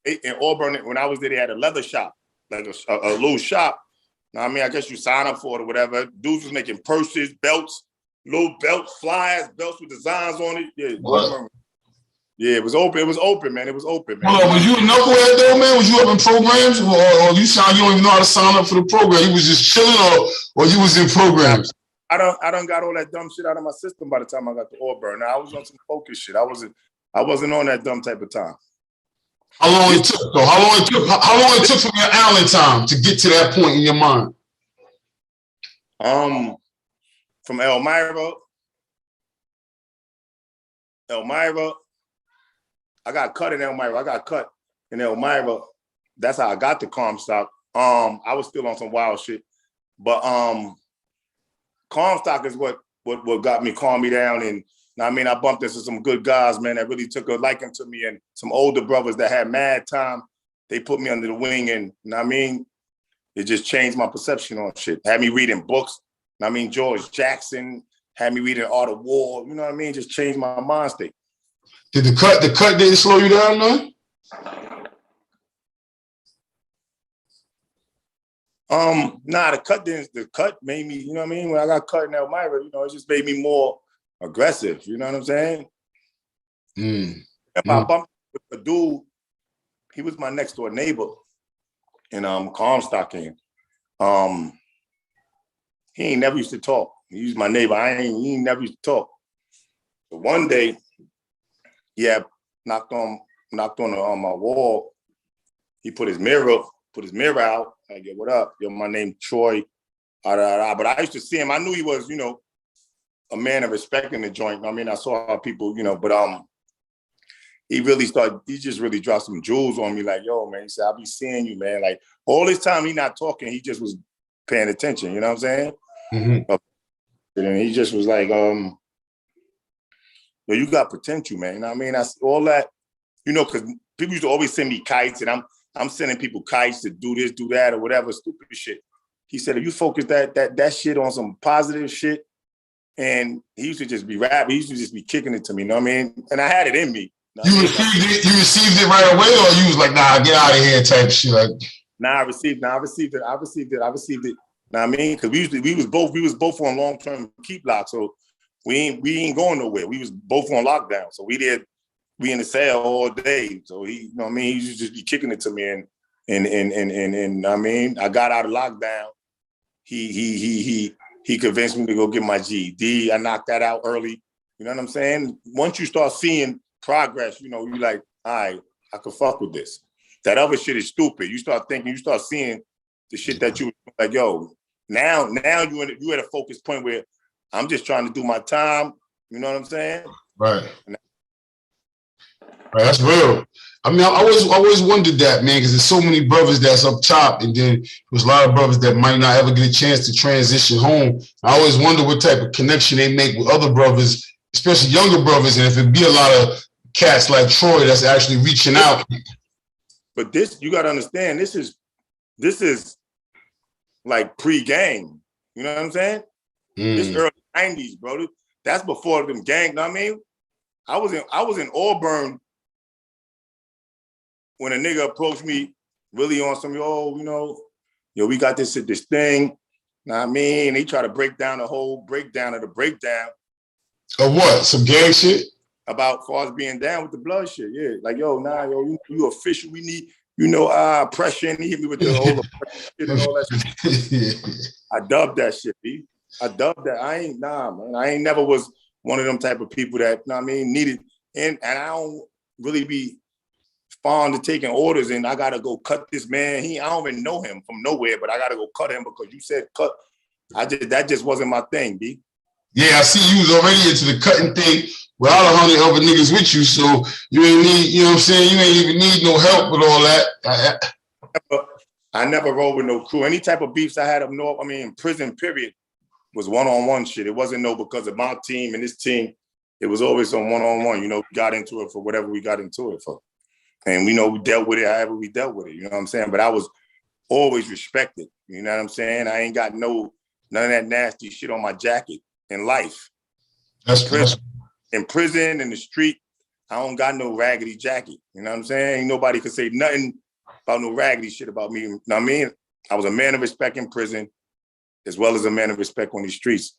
In Auburn, when I was there, they had a leather shop, like a little shop. I mean, I guess you sign up for it or whatever. Dudes was making purses, belts, little belts, flyers, belts with designs on it. Yeah, yeah, it was open. It was open, man. It was open, man. Hold on, was you a knucklehead though, man? Was you up in programs, or you don't even know how to sign up for the program? You was just chilling, or you was in programs? I don't got all that dumb shit out of my system by the time I got to Auburn. Now I was on some focus shit. I wasn't on that dumb type of time. How long it took though? How long it took from your Allen time to get to that point in your mind? From Elmira, I got cut in Elmira. That's how I got to Comstock. I was still on some wild shit, but Comstock is what got me, calmed me down. And I mean, I bumped into some good guys, man, that really took a liking to me, and some older brothers that had mad time. They put me under the wing, and I mean, it just changed my perception on shit. Had me reading books. I mean, George Jackson had me reading Art of War. You know what I mean? Just changed my mind state. Did the cut didn't slow you down, though? Nah, the cut made me, you know what I mean? When I got cut in Elmira, you know, it just made me more aggressive. You know what I'm saying? I bumped with a dude. He was my next door neighbor in Comstock. He ain't never used to talk. He was my neighbor. He ain't never used to talk. But one day, knocked on my wall. He put his mirror out. I get, what up? Yo, my name Troy. But I used to see him. I knew he was, you know, a man of respect in the joint. I mean, I saw how people, you know, but he just really dropped some jewels on me. Like, yo, man, he said, I'll be seeing you, man. Like, all this time he not talking, he just was paying attention. You know what I'm saying? Mm-hmm. And he just was like, yo, you got potential, man. You know what I mean? All that, you know, because people used to always send me kites, and I'm sending people kites to do this, do that, or whatever, stupid shit. He said, if you focus that shit on some positive shit, and he used to just be rapping, he used to just be kicking it to me, you know what I mean? And I had it in me. You received it right away, or you was like, nah, get out of here type shit? Like, I received it. Know what I mean? Because we was both on long-term keep lock, so we ain't going nowhere. We was both on lockdown, so we in the cell all day. So he, you know what I mean? He used to just be kicking it to me, and I mean, I got out of lockdown. He convinced me to go get my GED. I knocked that out early. You know what I'm saying? Once you start seeing progress, you know, you like, all right, I can fuck with this. That other shit is stupid. You start thinking, you start seeing the shit that you like, yo, now you at a focus point where I'm just trying to do my time. You know what I'm saying? Right. Right, that's real. I mean, I always wondered that, man, because there's so many brothers that's up top, and then there's a lot of brothers that might not ever get a chance to transition home. I always wonder what type of connection they make with other brothers, especially younger brothers, and if it be a lot of cats like Troy that's actually reaching out. But this, you got to understand, this is like pre-gang. You know what I'm saying? This early 90s, bro. That's before them gang. You know what I mean? I was in Auburn when a nigga approached me really on some, we got this thing. Know what I mean? He try to break down the whole breakdown of the breakdown. Of what? Some gang shit? About far as being down with the blood shit. Yeah. Like, you official. We need, pressure. And he hit me with the whole shit and all that shit. I dubbed that shit, B. I dubbed that. Man. I ain't never was one of them type of people that, needed. And I don't really be fond of taking orders and I gotta go cut this man. I don't even know him from nowhere, but I gotta go cut him because you said cut. That just wasn't my thing, B. Yeah, I see you was already into the cutting thing with all 100 other niggas with you, so you ain't need, you know what I'm saying? You ain't even need no help with all that. I never rolled with no crew. Any type of beefs I had up north, prison period, was one-on-one shit. It wasn't because of my team and this team. It was always on one-on-one. We got into it for whatever we got into it for. And we dealt with it however we dealt with it, you know what I'm saying? But I was always respected, you know what I'm saying? I ain't got none of that nasty shit on my jacket in life. In prison, in the street, I don't got no raggedy jacket, you know what I'm saying? Ain't nobody could say nothing about no raggedy shit about me, you know what I mean? I was a man of respect in prison, as well as a man of respect on these streets.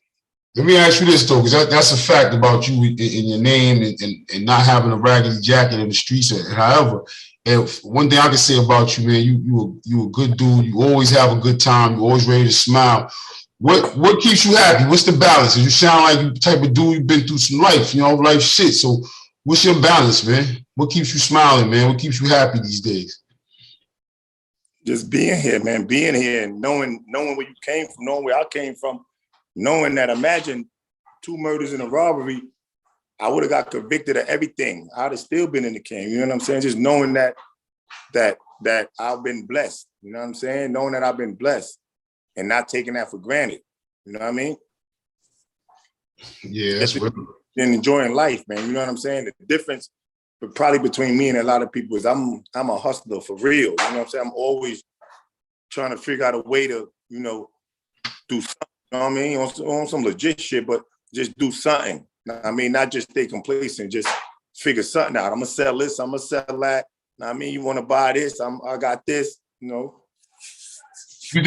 Let me ask you this though, because that's a fact about you in your name and not having a raggedy jacket in the streets. However, one thing I can say about you, man, you a good dude. You always have a good time. You always ready to smile. What keeps you happy? What's the balance? You sound like you the type of dude you've been through some life shit. So what's your balance, man? What keeps you smiling, man? What keeps you happy these days? Just being here, man. Being here and knowing where you came from, knowing where I came from. Knowing that, imagine 2 murders and a robbery, I would have got convicted of everything. I'd have still been in the game. You know what I'm saying? Just knowing that I've been blessed. You know what I'm saying? Knowing that I've been blessed and not taking that for granted. You know what I mean? Yeah, that's what. And enjoying life, man. You know what I'm saying? The difference, but probably between me and a lot of people is I'm a hustler for real. You know what I'm saying? I'm always trying to figure out a way to, do something. You know what I mean? On some legit shit, but just do something. I mean, not just stay complacent, just figure something out. I'm gonna sell this, I'm gonna sell that. I mean, you wanna buy this, I got this, You think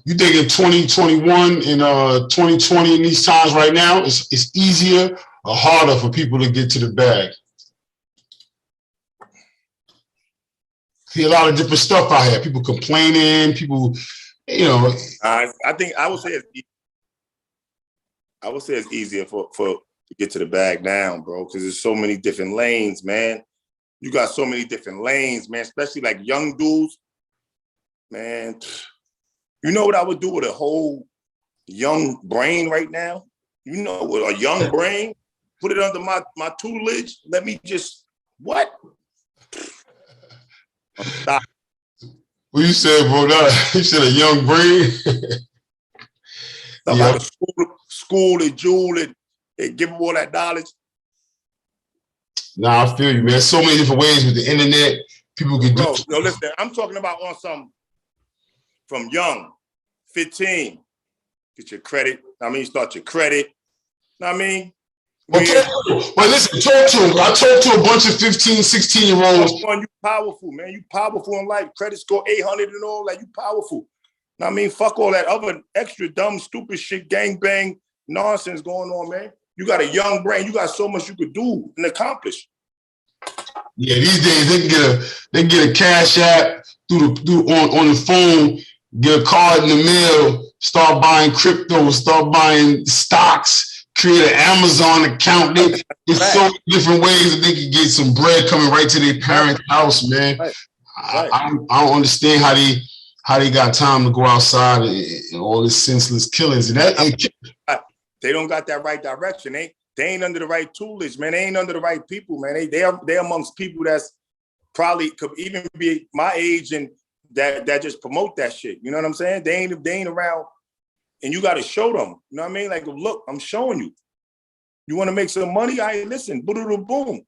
you think in 2021 and 2020 in these times right now, it's easier or harder for people to get to the bag? See a lot of different stuff out here. People complaining, people. I think I would say it's easier for to get to the bag now, bro, because there's so many different lanes, man. You got so many different lanes, man, especially like young dudes. Man, you know what I would do with a whole young brain right now? With a young brain, put it under my tutelage, let me just, what? Stop. What you said, bro? You said a young brain. Somebody school and jewel and give them all that knowledge. Nah, I feel you, man. There's so many different ways with the internet. People can do. No, listen, I'm talking about on some from young, 15. Get your credit. Start your credit. But listen, talk to them. I talked to a bunch of 15, 16-year-olds. You powerful, man. You powerful in life. Credit score 800 and all that. You powerful. Fuck all that other extra dumb, stupid shit, gangbang nonsense going on, man. You got a young brain. You got so much you could do and accomplish. Yeah, these days they can get a cash app on the phone, get a card in the mail, start buying crypto, start buying stocks. Create an Amazon account. There's so many different ways that they can get some bread coming right to their parents' house, man. Right. I don't understand how they got time to go outside and all this senseless killings. And they don't got that right direction. They ain't under the right tutelage, man. They ain't under the right people, man. They amongst people that's probably could even be my age and that just promote that shit. You know what I'm saying? They ain't around. And you got to show them, you know what I mean? Like, look, I'm showing you. You want to make some money? Listen, boom.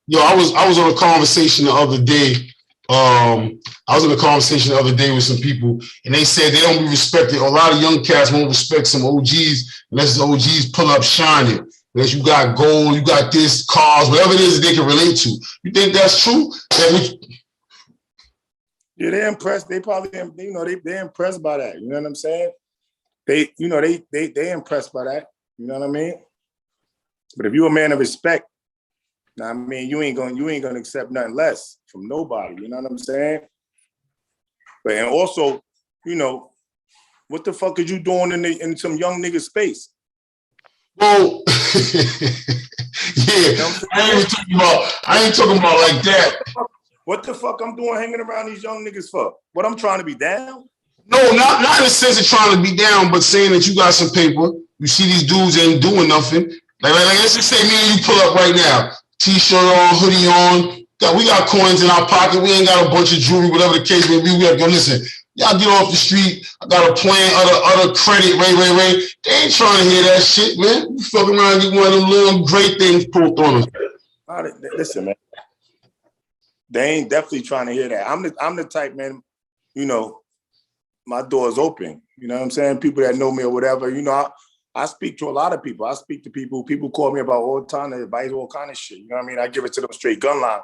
Yo, I was on a conversation the other day. With some people, and they said they don't be respected. A lot of young cats won't respect some OGs unless the OGs pull up shining. Because you got gold, you got this, cars, whatever it is that they can relate to. You think that's true? Yeah, they're impressed. They probably, they're impressed by that. You know what I'm saying? They impressed by that. You know what I mean? But if you're a man of respect, I mean, you ain't gonna accept nothing less from nobody. You know what I'm saying? But and also, what the fuck is you doing in some young nigga space? Well, yeah, I ain't talking about like that. What the fuck I'm doing hanging around these young niggas for? What, I'm trying to be down? No, not in the sense of trying to be down, but saying that you got some paper. You see these dudes ain't doing nothing. Like let's just say me and you pull up right now. T-shirt on, hoodie on. We got coins in our pocket. We ain't got a bunch of jewelry, whatever the case may be. We have to go, listen, y'all get off the street. I got a plan, other credit, Ray. They ain't trying to hear that shit, man. You fuck around and get one of them little great things pulled on us. Listen, man. They ain't definitely trying to hear that. I'm the type, man, my door's open. You know what I'm saying? People that know me or whatever, I speak to a lot of people. I speak to people call me about all the time, advice, all kind of shit. You know what I mean? I give it to them straight gun line.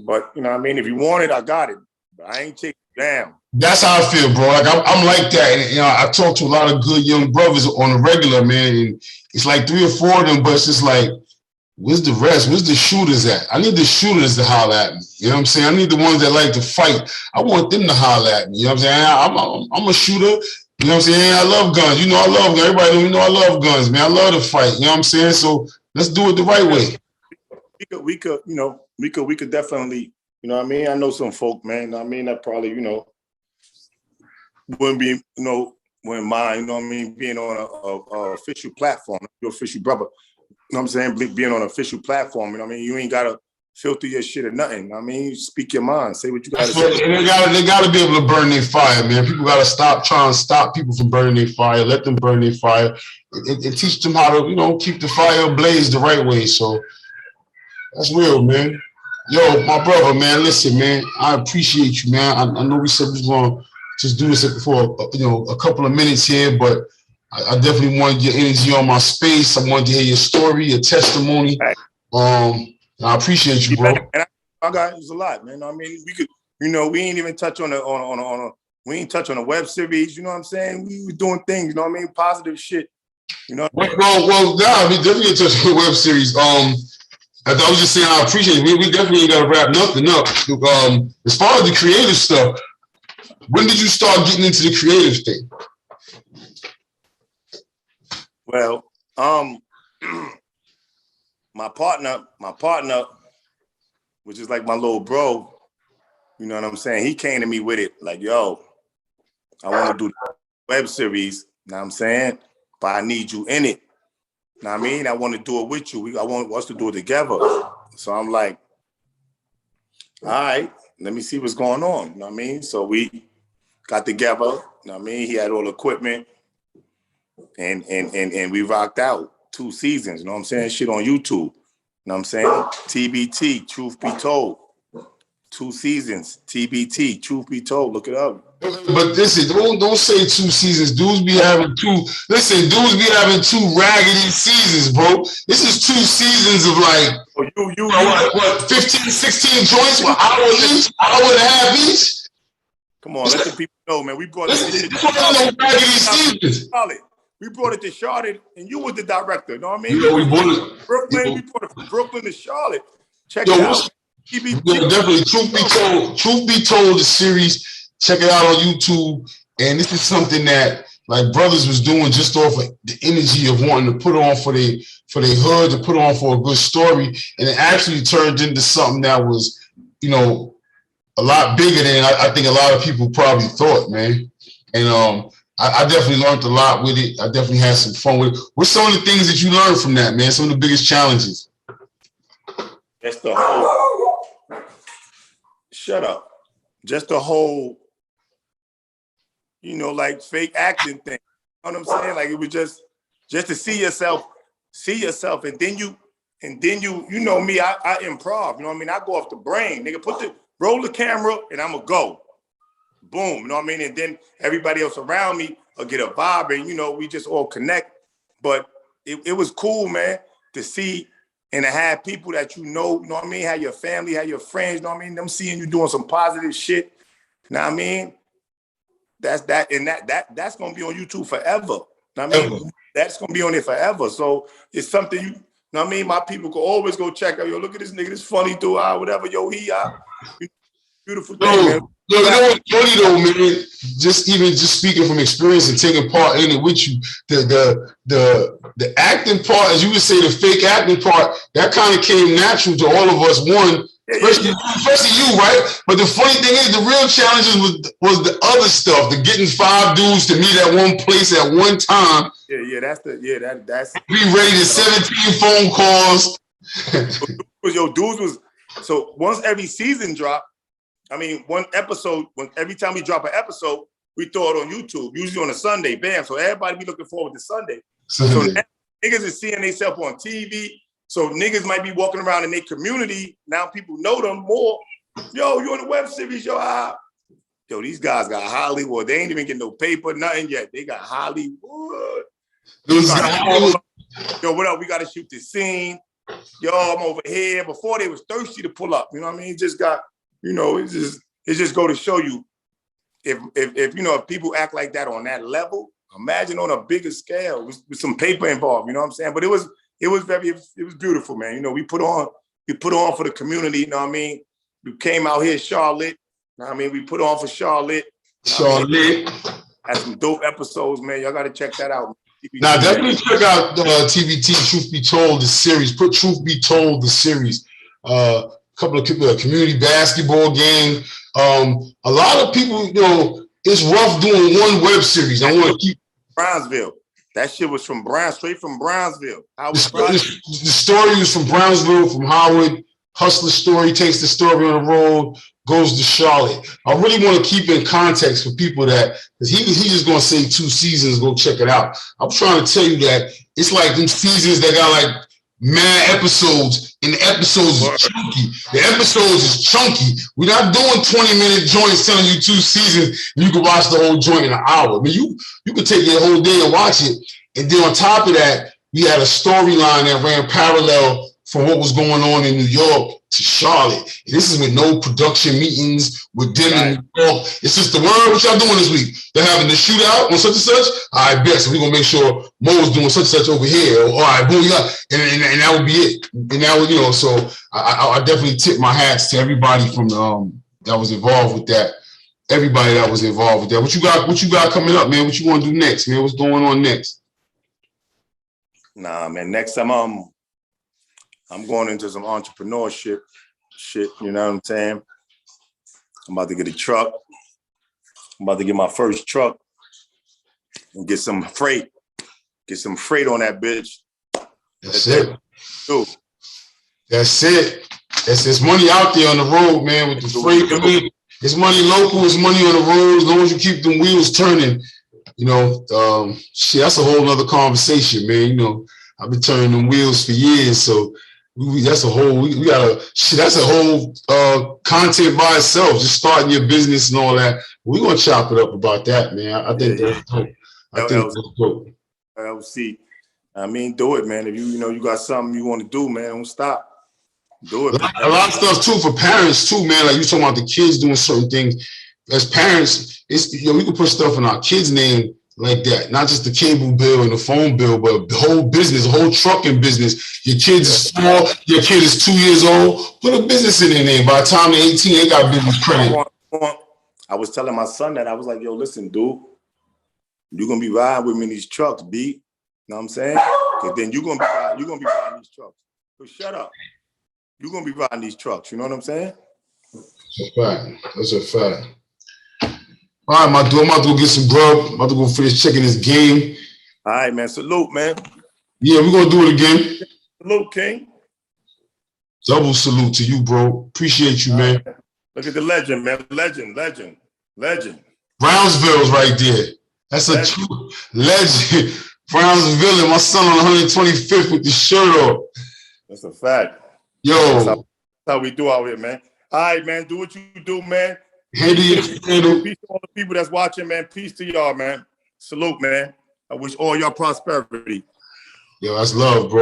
But, you know what I mean? If you want it, I got it. But I ain't taking it down. That's how I feel, bro. Like I'm like that. And, I talk to a lot of good young brothers on the regular, man. And it's like 3 or 4 of them, but it's just like, where's the rest? Where's the shooters at? I need the shooters to holler at me. You know what I'm saying? I need the ones that like to fight. I want them to holler at me. You know what I'm saying? I'm a shooter. You know what I'm saying? I love guns. I love guns. Everybody know I love guns, man. I love to fight. You know what I'm saying? So let's do it the right way. We could definitely, you know what I mean? I know some folk, man. I mean, that probably, wouldn't be, wouldn't mind, you know what I mean, being on a official platform, your official brother. You know what I'm saying? Being on an official platform, you know what I mean? You ain't gotta filter your shit or nothing. You know what I mean? You speak your mind, say what you gotta say. And they gotta be able to burn their fire, man. People gotta stop trying to stop people from burning their fire. Let them burn their fire and teach them how to, keep the fire ablaze the right way. So that's real, man. Yo, my brother, man, listen, man, I appreciate you, man. I know we said we was gonna just do this for a couple of minutes here, but I definitely wanted your energy on my space. I wanted to hear your story, your testimony. I appreciate you, bro. And I got it a lot, man. I mean, we could, we ain't even touch on we ain't touch on a web series. You know what I'm saying? We were doing things. You know what I mean? Positive shit. Well, we definitely touch on the web series. I was just saying, I appreciate it. We definitely got to wrap nothing up. As far as the creative stuff, when did you start getting into the creative thing? Well, my partner, which is like my little bro, you know what I'm saying? He came to me with it, like, yo, I want to do the web series, you know what I'm saying? But I need you in it. You know what I mean? I want to do it with you. I want us to do it together. So I'm like, all right, let me see what's going on. You know what I mean? So we got together, you know what I mean? He had all the equipment. And we rocked out 2 seasons, you know what I'm saying? Shit on YouTube, you know what I'm saying? TBT, Truth Be Told. 2 seasons, TBT, Truth Be Told, look it up. But listen, don't say 2 seasons. Dudes be having 2. Listen, dudes be having 2 raggedy seasons, bro. This is 2 seasons of like, what, 15, 16 joints for hour each, hour and a half each? Come on, let the people know, man. We brought this shit to Charlotte. We brought it to Charlotte, and you was the director. You know what I mean? We brought it. Brooklyn. We brought it from Brooklyn to Charlotte. Check it out. Definitely. Truth be told, the series. Check it out on YouTube. And this is something that like brothers was doing just off of the energy of wanting to put on for their hood, to put on for a good story, and it actually turned into something that was, a lot bigger than I think a lot of people probably thought, man. And I definitely learned a lot with it. I definitely had some fun with it. What's some of the things that you learned from that, man? Some of the biggest challenges? That's the whole, shut up. Just the whole, like fake acting thing. You know what I'm saying? Like it was just to see yourself, and then you know me, I improv, you know what I mean? I go off the brain, nigga, roll the camera and I'm gonna go. Boom, you know what I mean? And then everybody else around me will get a vibe and, we just all connect. But it was cool, man. to see and to have people that you know what I mean, have your family, have your friends, you know what I mean, them seeing you doing some positive shit, you know what I mean? That's gonna be on YouTube forever. You know what I mean? That's gonna be on there forever. So it's something you know what I mean? My people can always go check out. Yo, look at this nigga, this funny dude, whatever. Yo, beautiful thing, man. Yo, you know what's funny though, man? Just speaking from experience and taking part in it with you, the acting part, as you would say, the fake acting part, that kind of came natural to all of us. One, especially you, right? But the funny thing is, the real challenges was the other stuff, the getting 5 dudes to meet at one place at one time. That's be ready to 17 phone calls. Dudes was so once every season dropped. I mean, every time we drop an episode, we throw it on YouTube, usually on a Sunday, bam. So everybody be looking forward to Sunday. So now, niggas is seeing themselves on TV. So niggas might be walking around in their community. Now people know them more. Yo, you on the web series, yo, these guys got Hollywood. They ain't even getting no paper, nothing yet. They got Hollywood. Yo, what up? We got to shoot this scene. Yo, I'm over here. Before they was thirsty to pull up. You know what I mean? It just got... You know, it just go to show you if you know if people act like that on that level, imagine on a bigger scale with some paper involved. You know what I'm saying? But it was beautiful, man. You know, we put on for the community. You know what I mean? We came out here, Charlotte. You know what I mean? We put on for Charlotte. Charlotte had some dope episodes, man. Y'all got to check that out. Now definitely check out TBT. Truth Be Told, the series. Put Truth Be Told, the series. Couple of community basketball game. A lot of people, you know, it's rough doing one web series. I want to keep Brownsville. That shit was straight from Brownsville. The story was from Brownsville, from Howard. Hustler story, takes the story on the road, goes to Charlotte. I really want to keep in context for people that, because he just gonna say 2 seasons, go check it out. I'm trying to tell you that it's like them seasons that got like mad episodes, and the episodes is chunky. The episodes is chunky. We're not doing 20-minute joints telling you 2 seasons, and you can watch the whole joint in an hour. I mean, you could take your whole day and watch it. And then on top of that, we had a storyline that ran parallel from what was going on in New York to Charlotte. And this is with no production meetings with them in New York. It's just the word. What y'all doing this week? They're having the shootout on such and such. All right, bet. So we're gonna make sure Mo's doing such and such over here. All right, boom, yeah. And that would be it. And that would, you know, so I definitely tip my hats to everybody from that was involved with that. Everybody that was involved with that. What you got coming up, man? What you want to do next, man? What's going on next? Nah, man. Next time I'm going into some entrepreneurship shit, you know what I'm saying? I'm about to get a truck. I'm about to get my first truck and get some freight. Get some freight on that bitch. That's it. That's it. There's money out there on the road, man, with the freight. I mean, it's money local, it's money on the road, as long as you keep them wheels turning. You know, shit, that's a whole nother conversation, man. You know, I've been turning them wheels for years, so that's a whole that's a whole content by itself, just starting your business and all that. We're gonna chop it up about that, man. I think that's dope. I think that's dope. LC, I mean, do it, man. If you got something you want to do, man, don't stop. Do it. A lot of stuff too for parents too, man. Like you talking about the kids doing certain things. As parents, it's we can put stuff in our kids' name like that, not just the cable bill and the phone bill, but the whole business, the whole trucking business. Your kids are small, your kid is 2 years old, put a business in their name. By the time they're 18, they got business credit. I was telling my son that. I was like, yo, listen, dude, you're gonna be riding with me in these trucks, B. You know what I'm saying? Because then you're gonna be riding these trucks. So shut up. You're gonna be riding these trucks, you know what I'm saying? That's a fact. That's a fact. All right, my dude, I'm about to go get some grub. I'm about to go finish checking this game. All right, man. Salute, man. Yeah, we're going to do it again. Salute, King. Double salute to you, bro. Appreciate you, man. Right. Look at the legend, man. Legend. Brownsville's right there. That's a true legend. Brownsville and my son on 125th with the shirt off. That's a fact. Yo. That's how we do out here, man. All right, man. Do what you do, man. Peace to all the people that's watching, man. Peace to y'all, man. Salute, man. I wish all y'all prosperity. Yo, that's love, bro.